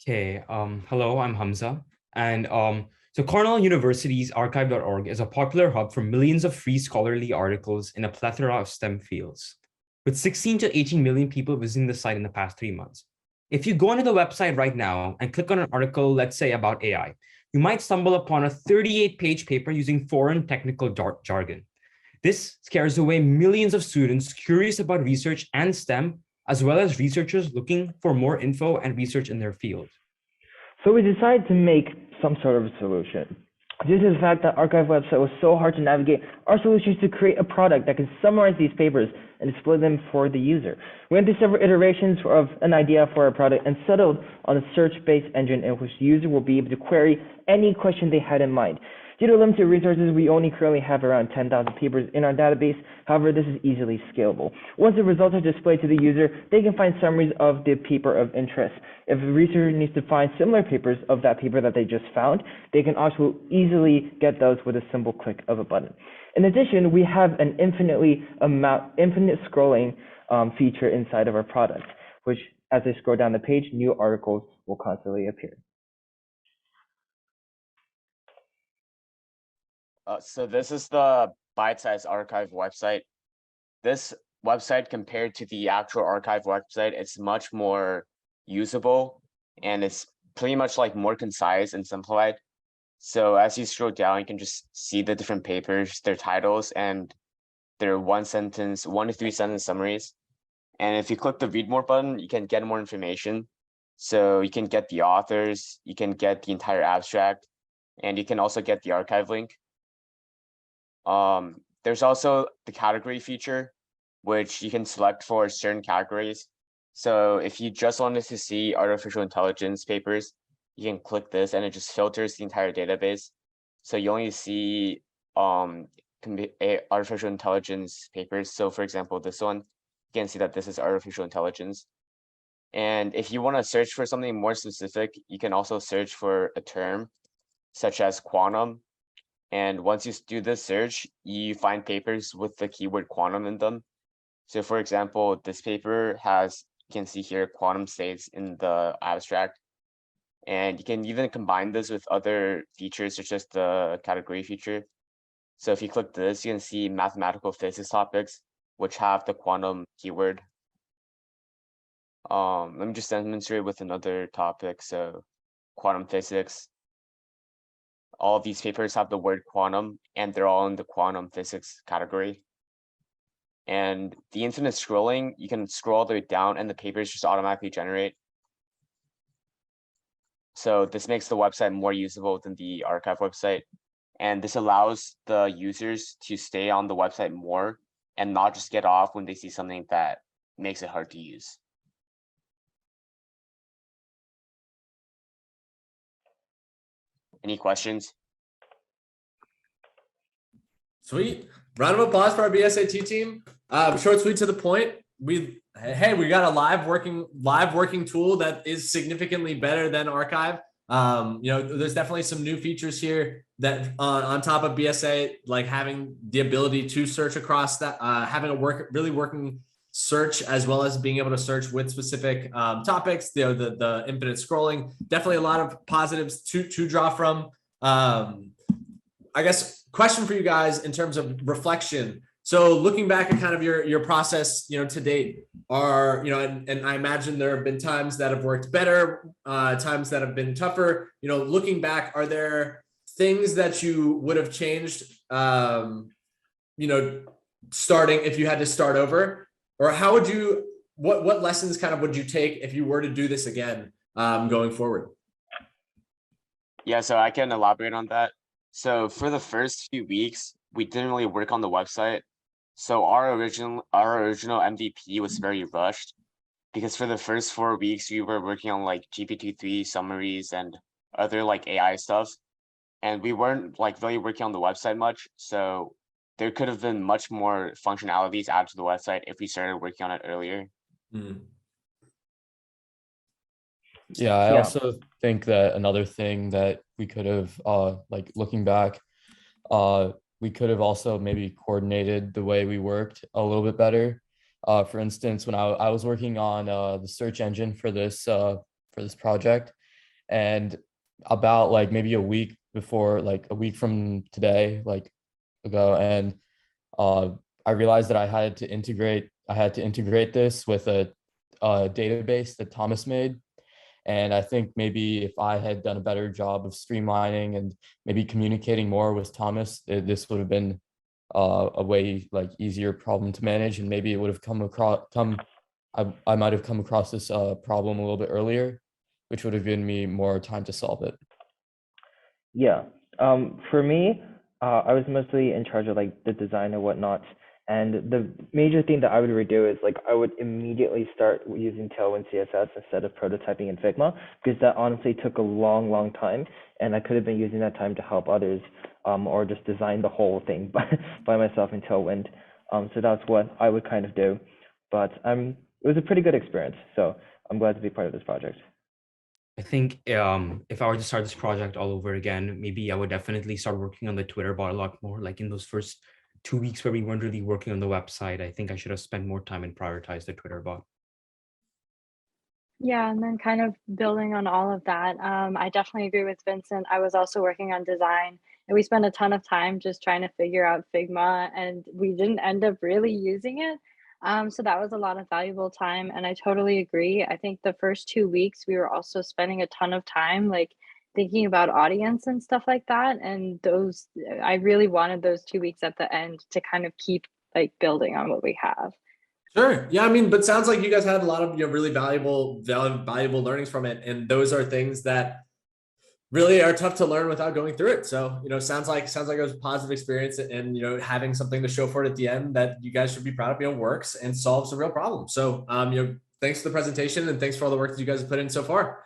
Okay, hello, I'm Hamza. And so Cornell University's archive.org is a popular hub for millions of free scholarly articles in a plethora of STEM fields, with 16 to 18 million people visiting the site in the past 3 months. If you go onto the website right now and click on an article, let's say about AI, you might stumble upon a 38-page paper using foreign technical jargon. This scares away millions of students curious about research and STEM, as well as researchers looking for more info and research in their field. So we decided to make some sort of a solution. Due to the fact that archive website was so hard to navigate, our solution is to create a product that can summarize these papers and display them for the user. We went through several iterations of an idea for our product and settled on a search-based engine in which the user will be able to query any question they had in mind. Due to limited resources, we only currently have around 10,000 papers in our database. However, this is easily scalable. Once the results are displayed to the user, they can find summaries of the paper of interest. If a researcher needs to find similar papers of that paper that they just found, they can also easily get those with a simple click of a button. In addition, we have an infinite scrolling feature inside of our product, which as they scroll down the page, new articles will constantly appear. So this is the bite-sized archive website. This website compared to the actual archive website, it's much more usable and it's pretty much like more concise and simplified. So as you scroll down, you can just see the different papers, their titles, and their 1 to 3 sentence summaries. And if you click the read more button, you can get more information. So you can get the authors, you can get the entire abstract, and you can also get the archive link. There's also the category feature, which you can select for certain categories. So if you just wanted to see artificial intelligence papers, you can click this and it just filters the entire database. So you only see artificial intelligence papers. So for example, this one, you can see that this is artificial intelligence. And if you want to search for something more specific, you can also search for a term such as quantum. And once you do this search, you find papers with the keyword quantum in them. So for example, this paper has, you can see here, quantum states in the abstract. And you can even combine this with other features such as the category feature. So if you click this, you can see mathematical physics topics, which have the quantum keyword. Let me just demonstrate with another topic. So quantum physics. All of these papers have the word quantum and they're all in the quantum physics category. And the infinite scrolling, you can scroll all the way down and the papers just automatically generate. So this makes the website more usable than the archive website. And this allows the users to stay on the website more and not just get off when they see something that makes it hard to use. Any questions? Sweet. Round of applause for our BSAT team. Short, sweet, to the point. We got a live working tool that is significantly better than archive. There's definitely some new features here that on top of BSA, like having the ability to search across that, having a really working search, as well as being able to search with specific topics. The infinite scrolling, definitely a lot of positives to draw from. I guess question for you guys in terms of reflection. So looking back at kind of your process, to date, and I imagine there have been times that have worked better, times that have been tougher. Looking back, are there things that you would have changed, starting if you had to start over? Or how would you, what lessons kind of would you take if you were to do this again going forward? Yeah, so I can elaborate on that. So for the first few weeks, we didn't really work on the website. So our original MVP was very rushed because for the first 4 weeks, we were working on like GPT-3 summaries and other like AI stuff. And we weren't like really working on the website much. So there could have been much more functionalities added to the website if we started working on it earlier. Yeah, I also think that another thing that we could have, like looking back, we could have also maybe coordinated the way we worked a little bit better. For instance, when I was working on the search engine for this project, And about like maybe a week before, like a week from today, like ago, and I realized that I had to integrate this with a database that Thomas made. And I think maybe if I had done a better job of streamlining and maybe communicating more with Thomas, this would have been a way like easier problem to manage, and maybe it would have I might have come across this problem a little bit earlier, which would have given me more time to solve it. Yeah. For me, I was mostly in charge of like the design and whatnot. And the major thing that I would redo is like I would immediately start using Tailwind CSS instead of prototyping in Figma, because that honestly took a long, long time, and I could have been using that time to help others, or just design the whole thing by myself in Tailwind. So that's what I would kind of do. But it was a pretty good experience, so I'm glad to be part of this project. I think if I were to start this project all over again, maybe I would definitely start working on the Twitter bot a lot more. Like in those first 2 weeks where we weren't really working on the website, I think I should have spent more time and prioritized the Twitter bot. Yeah, and then kind of building on all of that, I definitely agree with Vincent. I was also working on design, and we spent a ton of time just trying to figure out Figma, and we didn't end up really using it. So that was a lot of valuable time, and I totally agree. I think the first 2 weeks we were also spending a ton of time like thinking about audience and stuff like that. And those, I really wanted those 2 weeks at the end to kind of keep like building on what we have. Sure. Yeah, I mean, but sounds like you guys had a lot of really valuable learnings from it, and those are things that really are tough to learn without going through it. So, sounds like it was a positive experience, and having something to show for it at the end that you guys should be proud of, works and solves a real problem. So, thanks for the presentation, and thanks for all the work that you guys have put in so far.